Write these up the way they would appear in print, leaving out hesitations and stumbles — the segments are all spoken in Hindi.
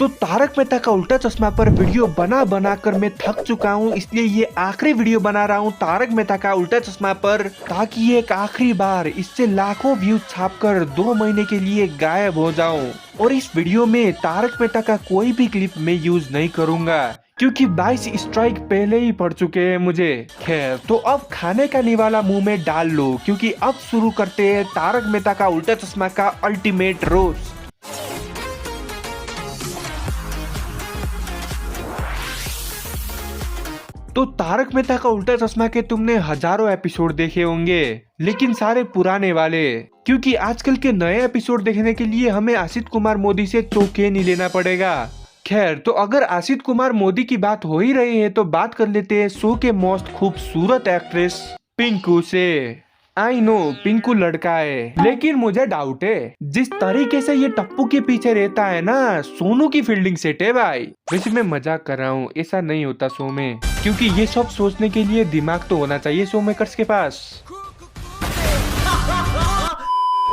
तो तारक मेहता का उल्टा चश्मा पर वीडियो बना कर मैं थक चुका हूँ, इसलिए ये आखिरी वीडियो बना रहा हूँ तारक मेहता का उल्टा चश्मा पर, ताकि ये एक आखिरी बार इससे लाखों व्यूज छापकर 2 महीने के लिए गायब हो जाऊं। और इस वीडियो में तारक मेहता का कोई भी क्लिप मैं यूज नहीं करूंगा, क्योंकि 22 स्ट्राइक पहले ही पड़ चुके हैं मुझे। खैर, तो अब खाने का निवाला मुंह में डाल लो, क्योंकि अब शुरू करते हैं तारक मेहता का उल्टा चश्मा का अल्टीमेट रोस्ट। तो तारक मेहता का उल्टा चश्मा के तुमने हजारों एपिसोड देखे होंगे, लेकिन सारे पुराने वाले, क्योंकि आजकल के नए एपिसोड देखने के लिए हमें असित कुमार मोदी से चौके नहीं लेना पड़ेगा। खैर, तो अगर असित कुमार मोदी की बात हो ही रही है तो बात कर लेते हैं शो के मोस्ट खूबसूरत एक्ट्रेस पिंकू से। आई नो पिंकू लड़का है, लेकिन मुझे डाउट है जिस तरीके से ये टप्पू के पीछे रहता है ना, सोनू की फील्डिंग सेट है भाई। वैसे मैं मजाक कर रहा हूँ, ऐसा नहीं होता शो में, क्योंकि ये सब सोचने के लिए दिमाग तो होना चाहिए शो मेकर्स के पास।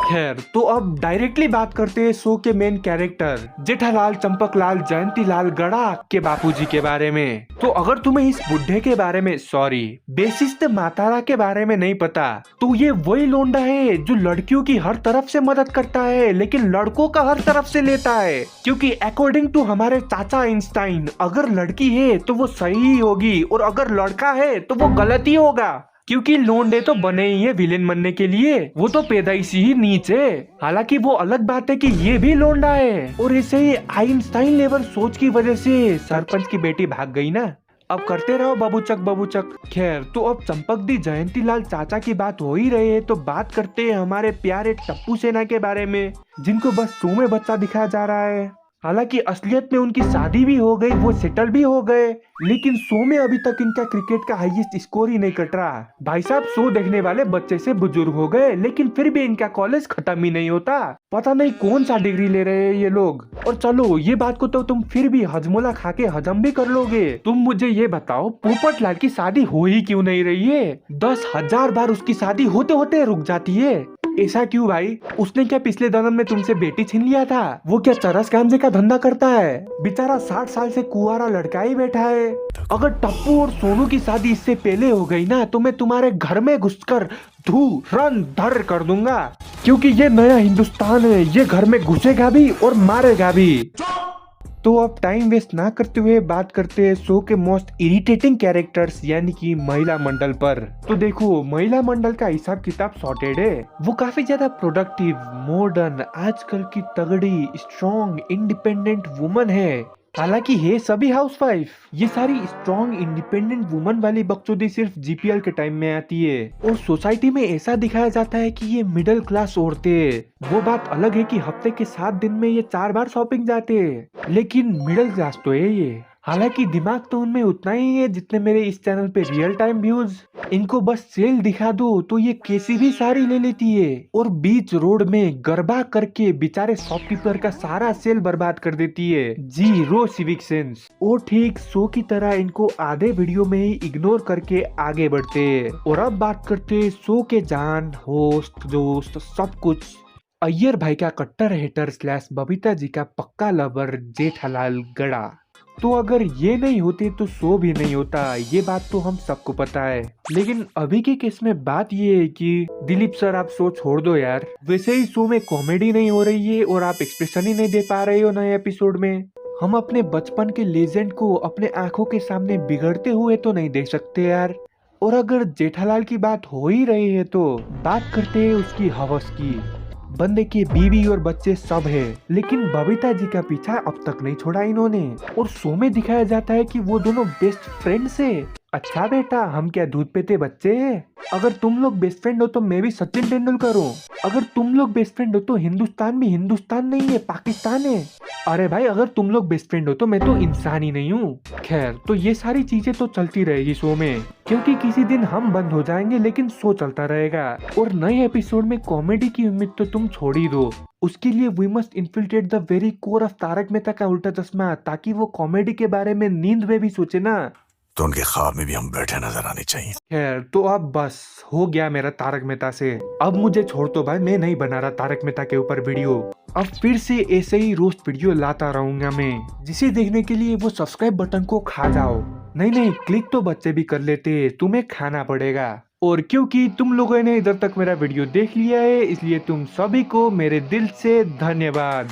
खैर, तो अब डायरेक्टली बात करते हैं शो के मेन कैरेक्टर जेठालाल चंपकलाल जयंतीलाल गड़ा के बापूजी के बारे में। तो अगर तुम्हें इस बुढ़े के बारे में, सॉरी बेसिस्ट मातारा के बारे में नहीं पता, तो ये वही लोंडा है जो लड़कियों की हर तरफ से मदद करता है, लेकिन लड़कों का हर तरफ से लेता है। क्योंकि अकॉर्डिंग टू हमारे चाचा आइंस्टाइन, अगर लड़की है तो वो सही ही होगी, और अगर लड़का है तो वो गलत ही होगा, क्योंकि लोंडे तो बने ही है विलेन बनने के लिए, वो तो पैदाइशी ही नीच है। हालांकि वो अलग बात है कि ये भी लोंडा है, और इसे ही आइंस्टाइन लेवल सोच की वजह से सरपंच की बेटी भाग गई ना। अब करते रहो बाबूचक। खैर, तो अब चंपक दी जयंतीलाल चाचा की बात हो ही रही है, तो बात करते हैं हमारे प्यारे टप्पू सेना के बारे में, जिनको बस शो में बच्चा दिखाया जा रहा है। हालांकि असलियत में उनकी शादी भी हो गई, वो सेटल भी हो गए, लेकिन शो में अभी तक इनका क्रिकेट का हाईएस्ट स्कोर ही नहीं कट रहा। भाई साहब, शो देखने वाले बच्चे से बुजुर्ग हो गए, लेकिन फिर भी इनका कॉलेज खत्म ही नहीं होता। पता नहीं कौन सा डिग्री ले रहे हैं ये लोग। और चलो, ये बात को तो तुम फिर भी हजमोला खा के हजम भी कर लोगे। तुम मुझे ये बताओ, पोपट लाल की शादी हो ही क्यों नहीं रही है? 10,000 बार उसकी शादी होते होते रुक जाती है। ऐसा क्यों भाई? उसने क्या पिछले जन्म में तुमसे बेटी छीन लिया था? वो क्या चरस गांजे का धंधा करता है? बेचारा 60 साल से कुंवारा लड़का ही बैठा है। अगर टप्पू और सोनू की शादी इससे पहले हो गई ना, तो मैं तुम्हारे घर में घुसकर धर कर दूंगा, क्योंकि ये नया हिंदुस्तान है, ये घर में घुसेगा भी और मारेगा भी। तो अब टाइम वेस्ट ना करते हुए बात करते हैं शो के मोस्ट इरिटेटिंग कैरेक्टर्स, यानी कि महिला मंडल पर। तो देखो, महिला मंडल का हिसाब किताब सॉर्टेड है। वो काफी ज्यादा प्रोडक्टिव, मॉडर्न, आजकल की तगड़ी, स्ट्रॉन्ग, इंडिपेंडेंट वुमन है। हालांकि है सभी हाउसवाइफ। ये सारी स्ट्रॉन्ग इंडिपेंडेंट वुमन वाली बकचोदी सिर्फ जीपीएल के टाइम में आती है, और सोसाइटी में ऐसा दिखाया जाता है कि ये मिडिल क्लास औरतें। वो बात अलग है कि हफ्ते के 7 दिन में ये 4 बार शॉपिंग जाते हैं, लेकिन मिडिल क्लास तो है ये। हालांकि दिमाग तो उनमें उतना ही है जितने मेरे इस चैनल पे रियल टाइम व्यूज। इनको बस सेल दिखा दो तो ये कैसी भी साड़ी ले लेती है, और बीच रोड में गरबा करके बेचारे शॉपकीपर का सारा सेल बर्बाद कर देती है। Zero civic sense. और ठीक शो की तरह इनको आधे वीडियो में ही इग्नोर करके आगे बढ़ते हैं। और अब बात करते हैं शो के जान, होस्ट, दोस्त, सब कुछ, अय्यर भाई का कट्टर हेटर स्लैश बबीता जी का पक्का लवर जेठालाल गड़ा। तो अगर ये नहीं होते तो शो भी नहीं होता, ये बात तो हम सबको पता है। लेकिन अभी के केस में बात ये है कि दिलीप सर, आप शो छोड़ दो यार। वैसे ही शो में कॉमेडी नहीं हो रही है, और आप एक्सप्रेशन ही नहीं दे पा रहे हो नए एपिसोड में। हम अपने बचपन के लेजेंड को अपने आंखों के सामने बिगड़ते हुए तो नहीं देख सकते यार। और अगर जेठालाल की बात हो ही रही है तो बात करते हैं उसकी हवस की। बंदे के बीवी और बच्चे सब है, लेकिन बबीता जी का पीछा अब तक नहीं छोड़ा इन्होंने। और शो में दिखाया जाता है कि वो दोनों बेस्ट फ्रेंड्स है। अच्छा बेटा, हम क्या दूध पीते बच्चे हैं? अगर तुम लोग बेस्ट फ्रेंड हो तो मैं भी सचिन तेंदुलकर हूँ। अगर तुम लोग बेस्ट फ्रेंड हो तो हिंदुस्तान भी हिंदुस्तान नहीं है, पाकिस्तान है। अरे भाई, अगर तुम लोग बेस्ट फ्रेंड हो तो मैं तो इंसान ही नहीं हूँ। खैर, तो ये सारी चीजें तो चलती रहेगी शो में, क्योंकि किसी दिन हम बंद हो जाएंगे, लेकिन शो चलता रहेगा। और नए एपिसोड में कॉमेडी की उम्मीद तो तुम छोड़ ही दो। उसके लिए we must infiltrate the very core of Tarak Mehta का उल्टा चश्मा, ताकि वो कॉमेडी के बारे में नींद में भी सोचे ना। तो उनके ख्वाब में भी हम बैठे नजर आने चाहिए। खैर तो अब बस हो गया मेरा तारक मेहता से। अब मुझे छोड़ दो भाई, मैं नहीं बना रहा तारक मेहता के ऊपर वीडियो। अब फिर से ऐसे ही रोस्ट वीडियो लाता रहूंगा मैं, जिसे देखने के लिए वो सब्सक्राइब बटन को खा जाओ। नहीं नहीं, क्लिक तो बच्चे भी कर लेते, तुम्हें खाना पड़ेगा। और क्योंकि तुम लोगों ने इधर तक मेरा वीडियो देख लिया है, इसलिए तुम सभी को मेरे दिल से धन्यवाद।